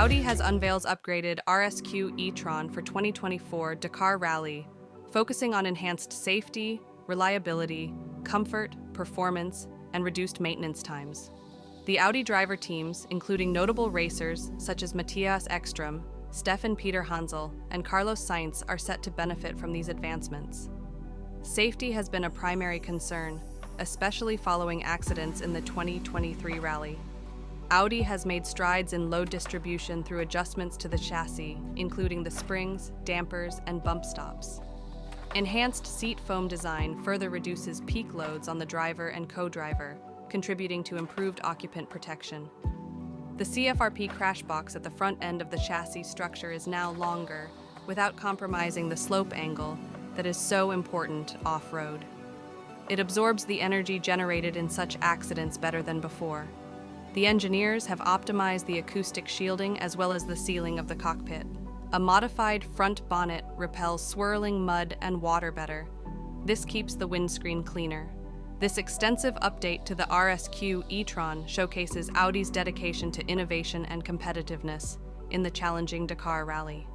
Audi has unveils upgraded RSQ e-tron for 2024 Dakar Rally, focusing on enhanced safety, reliability, comfort, performance, and reduced maintenance times. The Audi driver teams, including notable racers such as Matthias Ekstrom, Stefan Peter Hansel, and Carlos Sainz, are set to benefit from these advancements. Safety has been a primary concern, especially following accidents in the 2023 rally. Audi has made strides in load distribution through adjustments to the chassis, including the springs, dampers, and bump stops. Enhanced seat foam design further reduces peak loads on the driver and co-driver, contributing to improved occupant protection. The CFRP crash box at the front end of the chassis structure is now longer, without compromising the slope angle that is so important off-road. It absorbs the energy generated in such accidents better than before. The engineers have optimized the acoustic shielding as well as the ceiling of the cockpit. A modified front bonnet repels swirling mud and water better. This keeps the windscreen cleaner. This extensive update to the RSQ e-tron showcases Audi's dedication to innovation and competitiveness in the challenging Dakar Rally.